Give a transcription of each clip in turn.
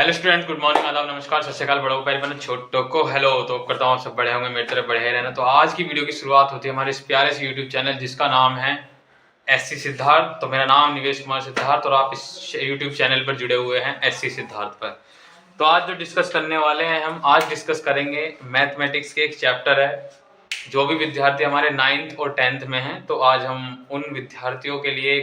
Hello student, good morning, आदाब, नमस्कार, सत श्री अकाल, बड़ों को पैर बना, छोटों को हेलो। तो करता हूँ आप सब बड़े होंगे, मेरी तरफ बड़े ही रहना। तो आज की वीडियो की शुरुआत होती है हमारे इस प्यारे से यूट्यूब चैनल जिसका नाम है एससी सिद्धार्थ। तो मेरा नाम निवेश कुमार सिद्धार्थ और आप इस यूट्यूब चैनल पर जुड़े हुए हैं एससी सिद्धार्थ पर। तो आज जो डिस्कस करने वाले हैं, हम आज डिस्कस करेंगे मैथमेटिक्स के एक चैप्टर है। जो भी विद्यार्थी हमारे 9th और 10th में हैं, तो आज हम उन विद्यार्थियों के लिए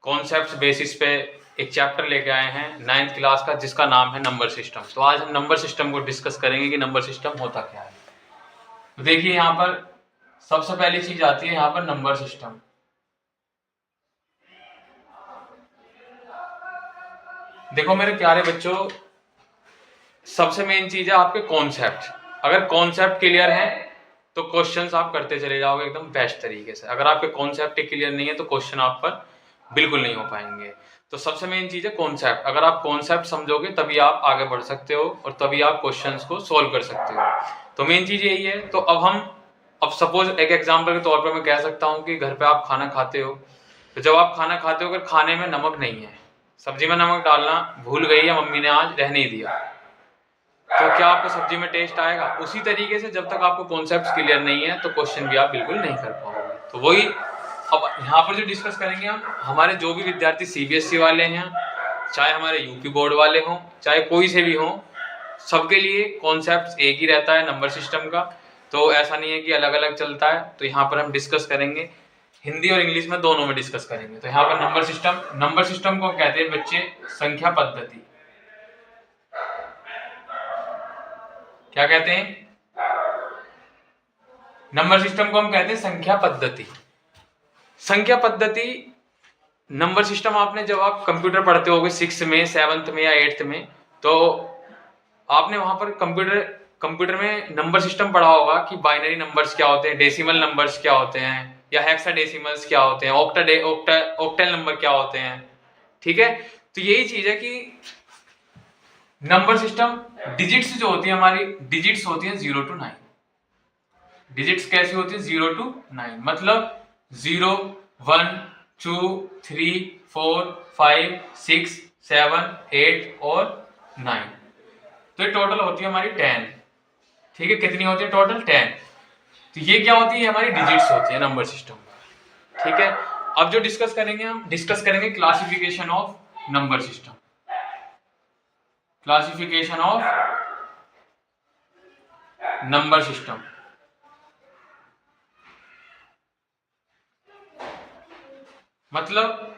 कॉन्सेप्ट बेसिस पे एक चैप्टर लेके आए हैं 9th क्लास का, जिसका नाम है नंबर सिस्टम। तो आज हम नंबर सिस्टम को डिस्कस करेंगे कि नंबर सिस्टम होता क्या है। तो देखिए, यहाँ पर सबसे पहली चीज आती है यहाँ पर नंबर सिस्टम। देखो मेरे प्यारे बच्चों, सबसे मेन चीज है आपके कॉन्सेप्ट। अगर कॉन्सेप्ट क्लियर है तो क्वेश्चंस आप करते चले जाओगे एकदम बेस्ट तरीके से। अगर आपके कॉन्सेप्ट क्लियर नहीं है तो क्वेश्चन आप पर बिल्कुल नहीं हो पाएंगे। तो सबसे मेन चीज है कॉन्सेप्ट। अगर आप कॉन्सेप्ट समझोगे तभी आप आगे बढ़ सकते हो और तभी आप क्वेश्चंस को सोल्व कर सकते हो। तो मेन चीज यही है। तो अब सपोज एक एग्जांपल के तौर पर मैं कह सकता हूँ कि घर पे आप खाना खाते हो। तो जब आप खाना खाते हो, अगर खाने में नमक नहीं है, सब्जी में नमक डालना भूल गई है मम्मी ने, आज रह नहीं दिया, तो क्या आपको सब्जी में टेस्ट आएगा? उसी तरीके से जब तक आपको कॉन्सेप्ट क्लियर नहीं है तो क्वेश्चन भी आप बिल्कुल नहीं कर पाओगे। तो वही अब यहाँ पर जो डिस्कस करेंगे हम, हमारे जो भी विद्यार्थी सीबीएसई वाले हैं, चाहे हमारे यूपी बोर्ड वाले हों, चाहे कोई से भी हों, सबके लिए कॉन्सेप्ट एक ही रहता है नंबर सिस्टम का। तो ऐसा नहीं है कि अलग अलग चलता है। तो यहाँ पर हम डिस्कस करेंगे हिंदी और इंग्लिश में, दोनों में डिस्कस करेंगे। तो यहाँ पर नंबर सिस्टम को कहते हैं बच्चे संख्या पद्धति। क्या कहते हैं? नंबर सिस्टम को हम कहते हैं संख्या पद्धति। संख्या पद्धति नंबर सिस्टम आपने जब आप कंप्यूटर पढ़ते होगे 6th में, 7th में या 8th में, तो आपने वहां पर कंप्यूटर में नंबर सिस्टम पढ़ा होगा कि बाइनरी नंबर्स क्या होते हैं, डेसिमल नंबर्स क्या होते हैं, या हेक्साडेसिमल्स क्या होते हैं, ऑक्टल नंबर क्या होते हैं। ठीक है, तो यही चीज है कि नंबर सिस्टम डिजिट्स जो होती है हमारी, डिजिट्स होती है 0 to 9। डिजिट्स कैसी होती है? 0 to 9, मतलब 0, 1, 2, 3, 4, 5, 6, 7, 8 और 9। तो ये टोटल होती है हमारी 10। ठीक है, कितनी होती है टोटल? 10। तो ये क्या होती है? हमारी डिजिट्स होती है नंबर सिस्टम। ठीक है, अब जो डिस्कस करेंगे, हम डिस्कस करेंगे classification of number system. Classification of number system मतलब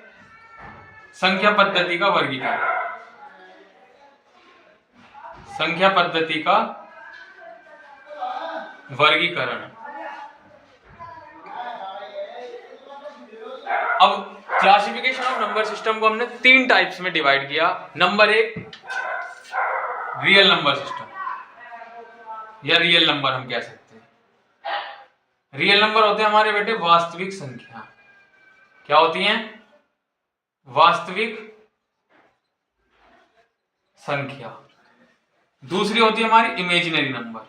संख्या पद्धति का वर्गीकरण। संख्या पद्धति का वर्गीकरण। अब क्लासिफिकेशन ऑफ नंबर सिस्टम को हमने 3 टाइप्स में डिवाइड किया। नंबर 1, रियल नंबर सिस्टम या रियल नंबर हम कह सकते हैं। रियल नंबर होते हैं हमारे बेटे वास्तविक संख्या। क्या होती हैं? वास्तविक संख्या। दूसरी होती है हमारी इमेजिनरी नंबर।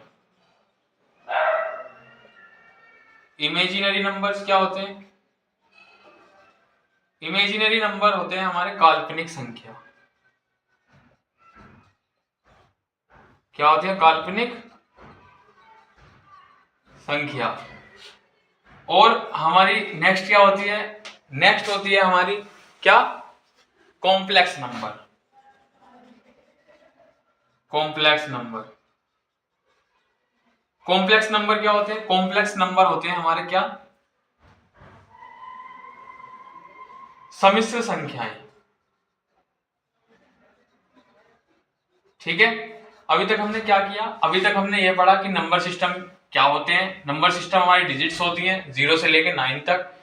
इमेजिनरी नंबर्स क्या होते हैं? इमेजिनरी नंबर होते हैं हमारे काल्पनिक संख्या। क्या होती है? काल्पनिक संख्या। और हमारी नेक्स्ट क्या होती है? नेक्स्ट होती है हमारी क्या? Complex number. Complex number. Complex number क्या होते हैं? कॉम्प्लेक्स नंबर होते हैं हमारे क्या? सम्मिश्र संख्याएं। ठीक है, अभी तक हमने क्या किया? अभी तक हमने ये पढ़ा कि नंबर सिस्टम क्या होते हैं। नंबर सिस्टम हमारी डिजिट्स होती हैं 0 से लेकर 9 तक।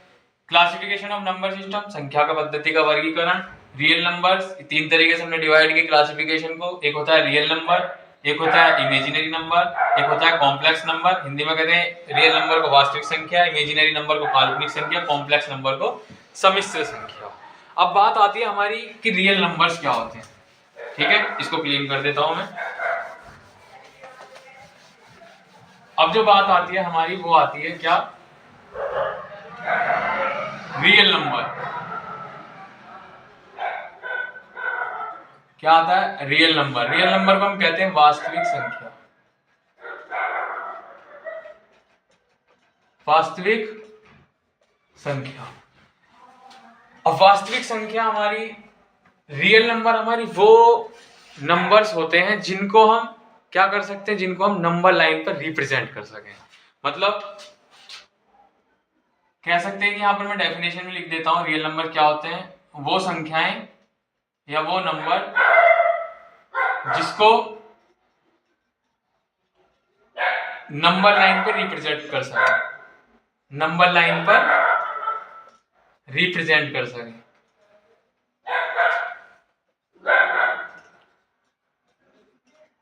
क्लासिफिकेशन ऑफ नंबर सिस्टम, संख्या का पद्धति का वर्गीकरण। रियल नंबर्स 3 तरीके से हमने डिवाइड किया क्लासिफिकेशन को। एक होता है रियल नंबर, एक होता है इमेजिनरी नंबर, एक होता है कॉम्प्लेक्स नंबर। हिंदी में कहते हैं रियल नंबर को वास्तविक संख्या, इमेजिनरी नंबर को काल्पनिक संख्या, कॉम्प्लेक्स नंबर को सम्मिश्र संख्या। अब बात आती है हमारी कि रियल नंबर्स क्या होते हैं। ठीक है, इसको क्लीन कर देता हूं मैं। अब जो बात आती है हमारी, वो आती है क्या? Real number. क्या आता है? Real number. रियल नंबर को हम कहते हैं वास्तविक संख्या। वास्तविक संख्या। अब वास्तविक संख्या हमारी, रियल नंबर हमारी वो नंबर्स होते हैं जिनको हम क्या कर सकते हैं, जिनको हम नंबर लाइन पर रिप्रेजेंट कर सकें। मतलब कह सकते हैं कि यहां पर मैं डेफिनेशन में लिख देता हूं, रियल नंबर क्या होते हैं? वो संख्याएं या वो नंबर जिसको नंबर लाइन पर रिप्रेजेंट कर सके, नंबर लाइन पर रिप्रेजेंट कर सके।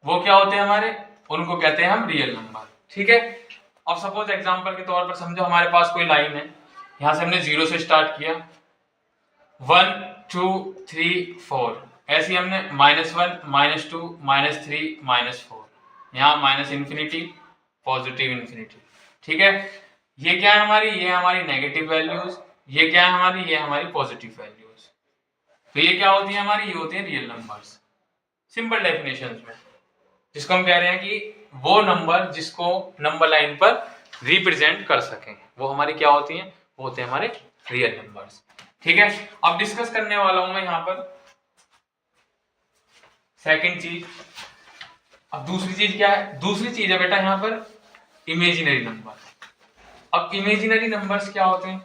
वो क्या होते हैं हमारे? उनको कहते हैं हम रियल नंबर। ठीक है। अब सपोज एग्जांपल के तौर पर समझो हमारे पास कोई लाइन है, यहां से हमने 0 से स्टार्ट किया, 1 2 3 4, ऐसे हमने -1 -2 -3 -4, यहाँ माइनस इन्फिनिटी पॉजिटिव इन्फिनिटी। ठीक है। ये क्या है हमारी? ये हमारी नेगेटिव वैल्यूज। ये क्या है हमारी? ये हमारी पॉजिटिव वैल्यूज। तो ये क्या होती है हमारी? ये होती है रियल नंबर्स। सिंपल डेफिनेशंस में, जिसको हम कह रहे हैं कि वो नंबर जिसको नंबर लाइन पर रिप्रेजेंट कर सकें, वो हमारी क्या होती हैं? वो होते हैं हमारे रियल नंबर्स। ठीक है। अब डिस्कस करने वाला हूं मैं यहां पर सेकंड चीज। अब दूसरी चीज क्या है? दूसरी चीज है बेटा यहां पर इमेजिनरी नंबर। अब इमेजिनरी नंबर्स क्या होते हैं?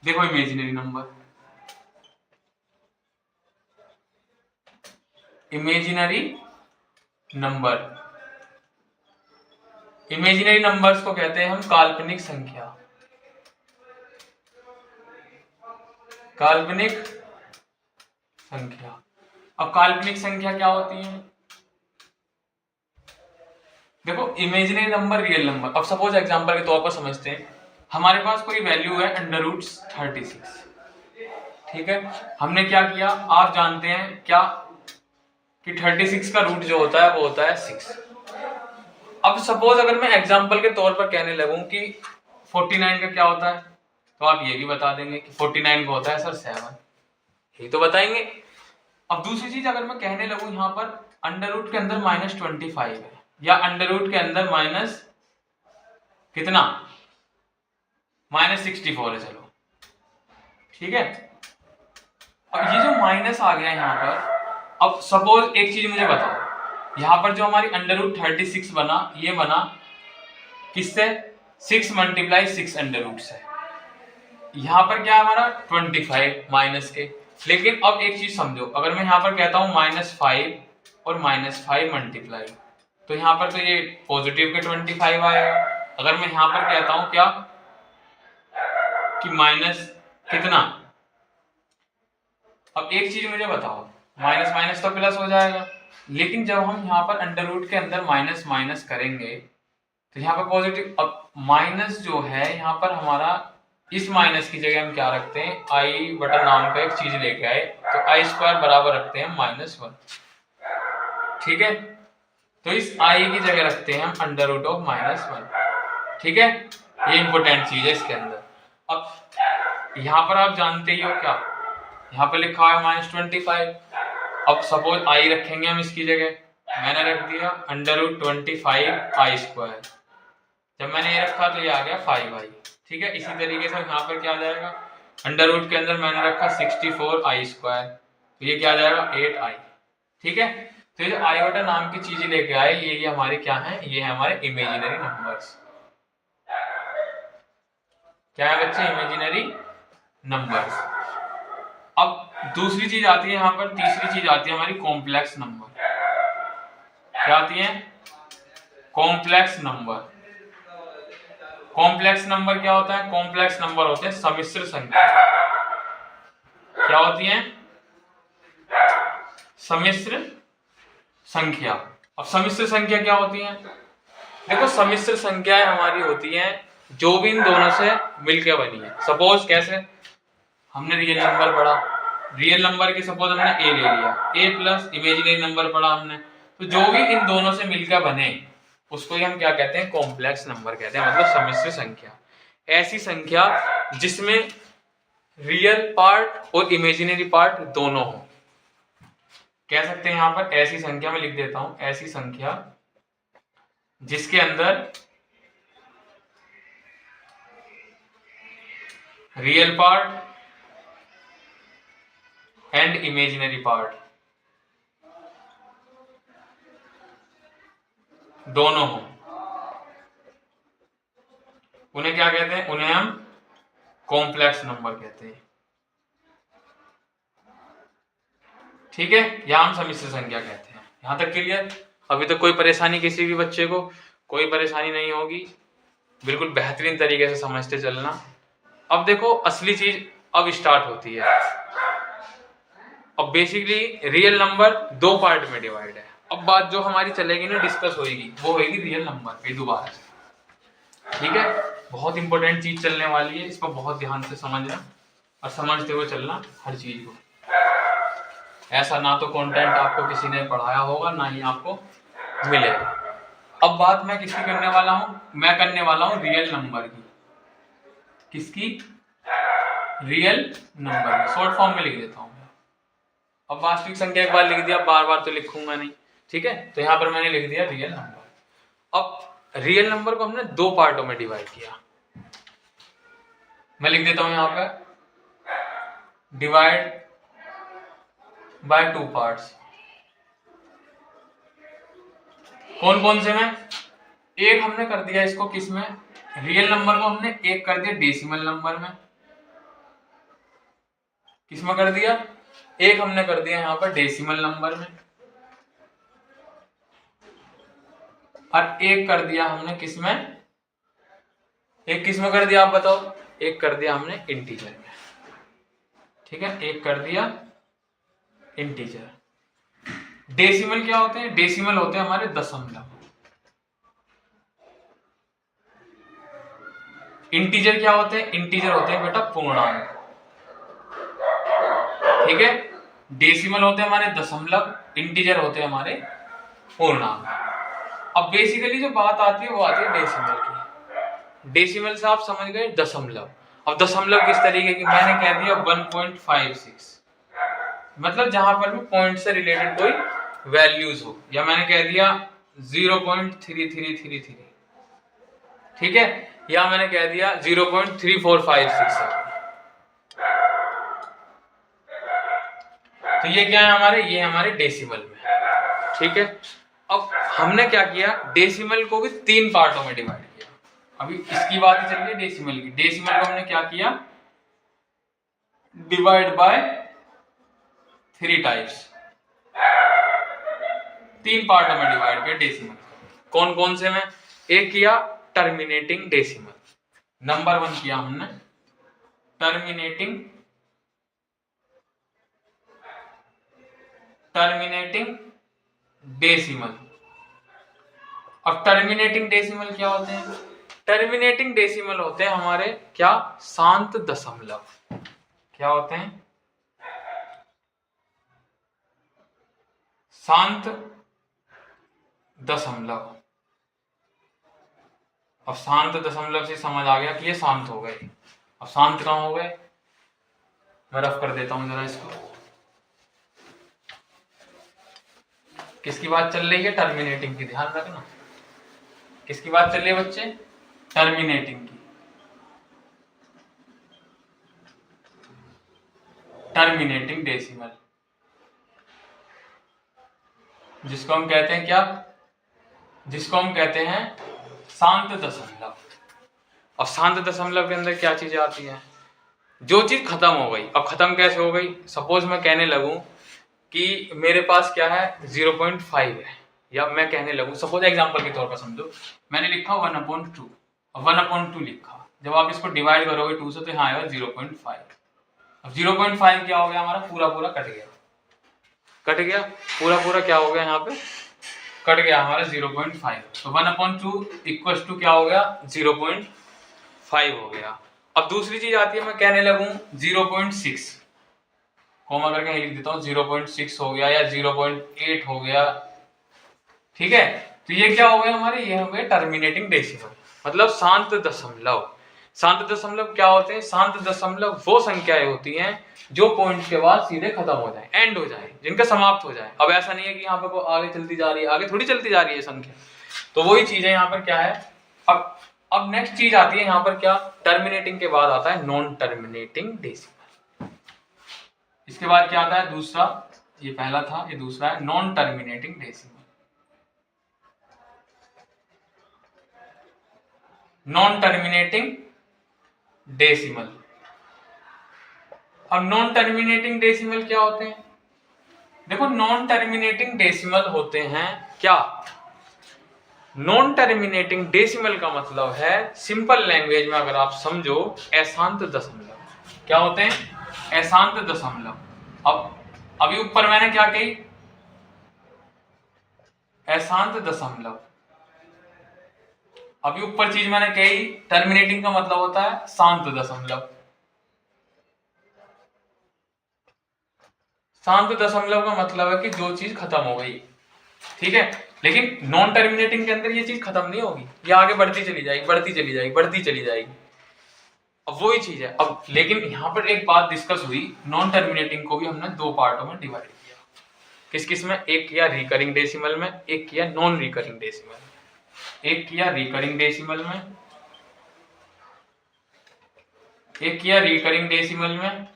देखो imaginary number, imaginary number, imaginary numbers को कहते हैं हम काल्पनिक संख्या। काल्पनिक संख्या। अब काल्पनिक संख्या क्या होती है? देखो इमेजिनरी नंबर, रियल नंबर। अब सपोज एग्जांपल के तौर पर समझते हैं, हमारे पास कोई वैल्यू है √36। ठीक है। हमने क्या किया? आप जानते हैं क्या कि 36 का रूट जो होता है वो होता है 6। अब सपोज अगर मैं एग्जांपल के तौर पर कहने लगूं कि 49 का क्या होता है, तो आप ये भी बता देंगे कि 49 का होता है सर 7, यही तो बताएंगे। अब दूसरी चीज अगर मैं कहने लगूं यहाँ पर अंडर रूट के अंदर -25 है, या अंडर रूट के अंदर माइनस कितना -64 है, चलो ठीक है। अब ये जो माइनस आ गया यहाँ पर, अब सपोज एक चीज मुझे बताओ, यहाँ पर जो हमारी √36 बना, ये बना किससे? 6 × 6 अंडर रूट से। यहाँ पर क्या है हमारा 25 माइनस के। लेकिन अब एक चीज समझो, अगर मैं यहाँ पर कहता हूँ -5 और -5 मल्टीप्लाई, तो यहाँ पर तो ये पॉजिटिव के 25 आएगा। अगर मैं यहाँ पर कहता हूँ क्या कि माइनस कितना, अब एक चीज मुझे बताओ, माइनस माइनस तो प्लस हो जाएगा, लेकिन जब हम यहाँ पर अंडर रूट के अंदर माइनस माइनस करेंगे तो यहाँ पर पॉजिटिव। अब माइनस जो है यहाँ पर हमारा, इस माइनस की जगह हम क्या रखते हैं? i बटा नाम का एक चीज लेके आए, तो i² बराबर रखते हैं -1। ठीक है। तो इस i की जगह रखते हैं हम √(-1). ठीक है। ये इंपॉर्टेंट चीज है इसके अंदर। अब यहाँ पर आप जानते ही हो क्या, यहाँ पे लिखा है -25। अब सपोज i रखेंगे हम इसकी जगह, मैंने रख दिया √25i²। जब मैंने ये रखा तो ये आ गया 5i। ठीक है। इसी तरीके से यहाँ पर क्या आ जाएगा, अंडर रूट के अंदर मैंने रखा 64i², तो ये क्या आ जाएगा 8i। ठीक है। तो ये जो i बटा नाम की चीज लेके आए, ये हमारे क्या है? ये है हमारे इमेजिनरी नंबर्स। क्या है बच्चे? Imaginary numbers. अब दूसरी चीज आती है यहाँ पर, तीसरी चीज आती है हमारी कॉम्प्लेक्स नंबर। क्या आती है? Complex number. कॉम्प्लेक्स नंबर क्या होता है? कॉम्प्लेक्स नंबर होते हैं सम्मिश्र संख्या। क्या होती है? सम्मिश्र संख्या। अब सम्मिश्र संख्या क्या होती है? देखो सम्मिश्र संख्याएं हमारी होती हैं जो भी इन दोनों से मिलकर बनी है। सपोज कैसे? हमने रियल नंबर पढ़ा, रियल नंबर की सपोज हमने a ले लिया, a प्लस इमेजिनरी नंबर पढ़ा हमने, तो जो भी इन दोनों से मिलकर बने उसको ही हम क्या कहते हैं? कॉम्प्लेक्स नंबर कहते हैं, मतलब सम्मिश्र संख्या। ऐसी संख्या जिसमें रियल पार्ट और इमेजिनरी पार्ट दोनों हो। कह सकते हैं यहाँ पर ऐसी संख्या में लिख देता हूं, ऐसी संख्या जिसके अंदर real part and imaginary part दोनों हो, उन्हें क्या कहते हैं? उन्हें हम कॉम्प्लेक्स नंबर कहते हैं। ठीक है, यहां हम सम्मिश्र संख्या कहते हैं। यहां तक क्लियर? अभी तक कोई परेशानी किसी भी बच्चे को? कोई परेशानी नहीं होगी, बिल्कुल बेहतरीन तरीके से समझते चलना। अब देखो असली चीज अब स्टार्ट होती है। अब बेसिकली रियल नंबर दो पार्ट में डिवाइड है। अब बात जो हमारी चलेगी ना, डिस्कस होगी, वो होगी रियल नंबर पे दोबारा से। ठीक है, बहुत इंपॉर्टेंट चीज चलने वाली है, इसको बहुत ध्यान से समझना और समझते हुए चलना हर चीज को। ऐसा ना तो कंटेंट आपको किसी ने पढ़ाया होगा, ना ही आपको मिलेगा। अब बात मैं किसकी करने वाला हूं? मैं करने वाला हूं रियल नंबर की। किसकी? रियल नंबर की। शॉर्ट फॉर्म में लिख देता हूं। अब वास्तविक संख्या एक बार लिख दिया, बार बार तो लिखूंगा नहीं। ठीक है, तो यहां पर मैंने लिख दिया रियल नंबर। अब रियल नंबर को हमने दो पार्टों में डिवाइड किया। मैं लिख देता हूं यहां पर डिवाइड बाय टू पार्ट्स। कौन कौन से में? एक हमने कर दिया इसको किस में? रियल नंबर को हमने एक कर दिया डेसिमल नंबर में। किस में कर दिया? एक हमने कर दिया यहां पर डेसिमल नंबर में, और एक कर दिया हमने किस में? एक किस में कर दिया आप बताओ? एक कर दिया हमने इंटीजर में। ठीक है, एक कर दिया इंटीजर। डेसिमल क्या होते हैं? डेसिमल होते हैं हमारे दशमलव। इंटीजर क्या होते हैं? इंटीजर होते हैं बेटा पूर्णांक। ठीक है, डेसिमल होते हैं हमारे दशमलव, इंटीजर होते हैं हमारे पूर्णांक। अब बेसिकली जो बात आती है वो आती है डेसिमल की। डेसिमल से आप समझ गए दशमलव। अब दशमलव किस तरीके की? मैंने कह दिया 1.56, मतलब जहां पर भी पॉइंट से रिलेटेड कोई वैल्यूज हो, या मैंने कह दिया 0.3333। ठीक है, या मैंने कह दिया 0.3456। तो ये क्या है हमारे? ये हमारे डेसिमल में। ठीक है, अब हमने क्या किया? डेसिमल को भी तीन पार्टों में डिवाइड किया। अभी इसकी बात ही चल रही है डेसिमल की। डेसिमल को हमने क्या किया? Divide by three types. तीन पार्टों में डिवाइड किया डेसिमल। कौन कौन से में? एक किया टर्मिनेटिंग डेसिमल। नंबर 1 किया हमने टर्मिनेटिंग डेसिमल। अब टर्मिनेटिंग डेसिमल क्या होते हैं? टर्मिनेटिंग डेसिमल होते हैं हमारे क्या? शांत दशमलव। क्या होते हैं? शांत दशमलव। अब शांत दशमलव से समझ आ गया कि ये शांत हो गए। अब शांत कहां हो गए? मैं रफ कर देता हूं जरा इसको। किसकी बात चल रही है? टर्मिनेटिंग की, ध्यान रखना। किसकी बात चल रही है बच्चे? टर्मिनेटिंग की। टर्मिनेटिंग डेसिमल, जिसको हम कहते हैं क्या? जिसको हम कहते हैं शांत दशमलव। और शांत दशमलव के अंदर क्या चीजें आती हैं? जो चीज खत्म हो गई। अब खत्म कैसे हो गई? सपोज मैं कहने लगूं कि मेरे पास क्या है? 0.5 है, या मैं कहने लगूं, सपोज एग्जांपल के तौर पर समझो, मैंने लिखा 1/2, 1/2 लिखा। जब आप इसको डिवाइड करोगे 2 से तो यहाँ आएगा 0.5। अब 0.5 क्या हो गया हमारा? पूरा पूरा कट गया। कट गया पूरा पूरा, क्या हो गया यहाँ पे? कट गया हमारा 0.5। तो 1/2 इक्वल टू क्या हो गया? 0.5 हो गया। अब दूसरी चीज आती है, मैं कहने लगूं 0.6, कॉमा करके लिख देता हूं 0.6 हो गया, या 0.8 हो गया। ठीक है, तो ये क्या हो गया हमारे? ये हो गए टर्मिनेटिंग डेसिमल, मतलब शांत दशमलव। शांत दशमलव क्या होते हैं? शांत दशमलव वो संख्याएं होती हैं जो पॉइंट के बाद सीधे खत्म हो जाए, एंड हो जाए, जिनका समाप्त हो जाए। अब ऐसा नहीं है कि यहाँ पे कोई आगे चलती जा रही है, आगे थोड़ी चलती जा रही है संख्या। तो वही चीज है यहाँ पर क्या है। अब नेक्स्ट चीज आती है यहाँ पर क्या, टर्मिनेटिंग के बाद आता है नॉन टर्मिनेटिंग डेसिमल। इसके बाद क्या आता है दूसरा, ये पहला था, ये दूसरा है non terminating decimal. Non terminating decimal. अब नॉन टर्मिनेटिंग डेसिमल क्या होते हैं? देखो नॉन टर्मिनेटिंग डेसिमल होते हैं क्या, नॉन टर्मिनेटिंग डेसिमल का मतलब है सिंपल लैंग्वेज में अगर आप समझो, अशांत दशमलव। क्या होते हैं? अशांत दशमलव। अब अभी ऊपर मैंने क्या कही, अशांत दशमलव। अभी ऊपर चीज मैंने कही, टर्मिनेटिंग का मतलब होता है शांत दशमलव। शांत दशमलव का मतलब है कि जो चीज खत्म हो गई, ठीक है। लेकिन नॉन टर्मिनेटिंग के अंदर ये चीज खत्म नहीं होगी, ये आगे बढ़ती चली जाएगी, बढ़ती चली जाएगी, बढ़ती चली जाएगी। अब वही चीज है। अब लेकिन यहाँ पर एक बात डिस्कस हुई, नॉन टर्मिनेटिंग को भी हमने दो पार्टों में डिवाइड किया। किस किस में? एक किया रिकरिंग डेसिमल में, एक किया नॉन रिकरिंग डेसिमल में। एक किया रिकरिंग डेसिमल में, एक किया रिकरिंग डेसिमल में,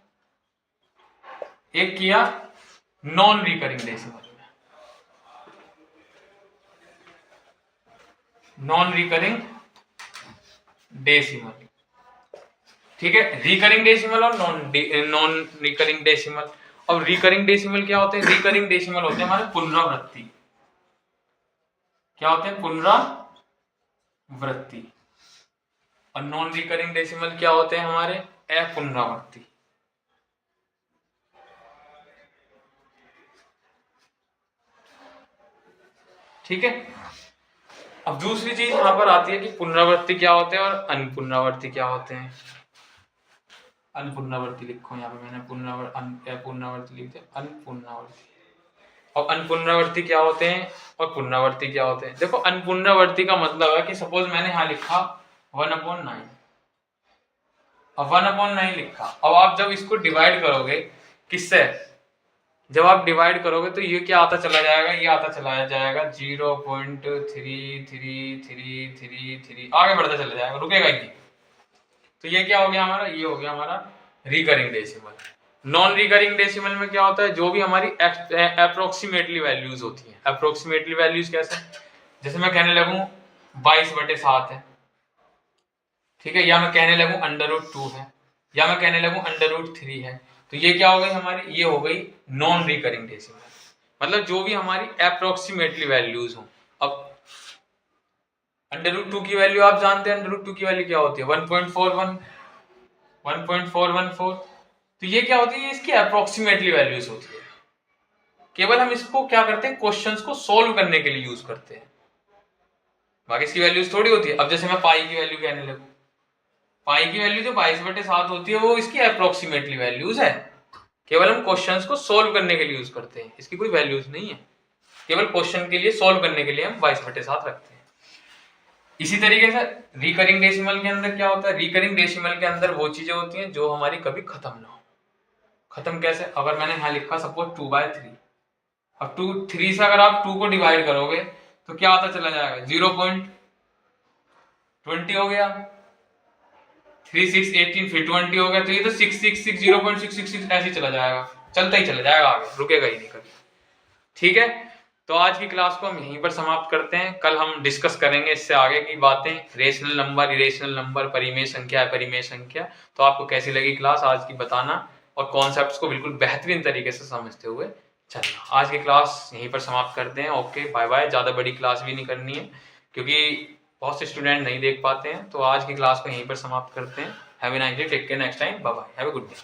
एक किया नॉन रिकरिंग डेसिमल में। नॉन रिकरिंग डेसिमल, ठीक है। रिकरिंग डेसिमल और नॉन रिकरिंग डेसिमल। अब रिकरिंग डेसिमल क्या होते हैं? रिकरिंग डेसिमल होते हैं हमारे पुनरावृत्ति। क्या होते हैं? पुनरावृत्ति। और नॉन रिकरिंग डेसिमल क्या होते हैं हमारे? अपुनरावृत्ति। ठीक है। अब दूसरी चीज यहां पर आती है कि पुनरावृत्ति क्या होते हैं और अनपुनरावृत्ति क्या होते हैं। अनपुनरावृत्ति लिखो यहाँ पे मैंने, पुनरावृत्ति लिख दिया, अनपुनरावृत्ति। और अनपुनरावृत्ति क्या होते हैं और पुनरावृत्ति क्या होते हैं? देखो अनपुनरावृत्ति का मतलब है कि सपोज मैंने यहाँ लिखा 1/9, अब 1/9 लिखा। अब आप जब इसको डिवाइड करोगे किससे, जब आप डिवाइड करोगे तो ये क्या आता चला जाएगा, ये आता चला जाएगा 0.333333, आगे बढ़ता चला जाएगा, रुकेगा ही। तो ये क्या हो गया हमारा, ये हो गया हमारा recurring decimal. Non recurring decimal में क्या होता है, जो भी हमारी अप्रोक्सीमेटली वैल्यूज होती हैं। अप्रोक्सीमेटली वैल्यूज कैसे, जैसे मैं कहने लगूं 22/7 है, ठीक है, या मैं कहने लगूं √2 है, या मैं कहने लगूं √3 है, तो ये क्या हो गई हमारी, ये हो गई नॉन रिकरिंग डेसिमल। मतलब जो भी हमारी अप्रोक्सीमेटली वैल्यूज हो। अब √2 की वैल्यू आप जानते हैं, √2 की वैल्यू क्या होती है 1.41, 1.414। तो ये क्या होती है, इसकी अप्रोक्सीमेटली वैल्यूज होती है। केवल हम इसको क्या करते हैं, क्वेश्चंस को सॉल्व करने के लिए यूज करते हैं, बाकी इसकी वैल्यूज थोड़ी होती है। अब जैसे मैं पाई की वैल्यू कहने लगूं, पाई की वैल्यू जो 22/7 होती है वो इसकी अप्रोक्सीमेटली वैल्यूज है, केवल हम क्वेश्चंस को सॉल्व करने के लिए यूज करते हैं, इसकी कोई वैल्यूज नहीं है, केवल क्वेश्चन के लिए सॉल्व करने के लिए हम 22/7 रखते हैं। इसी तरीके से रिकरिंग डेसिमल के अंदर क्या होता है, रिकरिंग डेसिमल के अंदर वो चीजें होती हैं जो हमारी कभी खत्म ना हो। खत्म कैसे, अगर मैंने यहाँ लिखा सपोज 2/3, अब 3 से अगर आप 2 को डिवाइड करोगे तो क्या आता चला जाएगा 0.20 हो गया, 3 6 18 फिर 20 हो गया, तो ये तो 666 0.666 ऐसे चला जाएगा, चलता ही चला जाएगा, आगे रुकेगा ही नहीं कभी। ठीक है, तो आज की क्लास को हम यहीं पर समाप्त करते हैं। कल हम डिस्कस करेंगे इससे आगे की बातें, रेशनल नंबर, इरेशनल नंबर, परिमेय संख्या, अपरिमेय संख्या। तो आपको कैसी लगी क्लास आज की बताना, और कॉन्सेप्ट्स को बिल्कुल बेहतरीन तरीके से समझते हुए चलना। आज की क्लास यहीं पर समाप्त करते हैं। Okay, bye bye. ज़्यादा बड़ी क्लास भी नहीं करनी है क्योंकि बहुत से स्टूडेंट नहीं देख पाते हैं, तो आज की क्लास को यहीं पर समाप्त करते हैं। Have a nice day, take care, next time, bye bye, have a good day.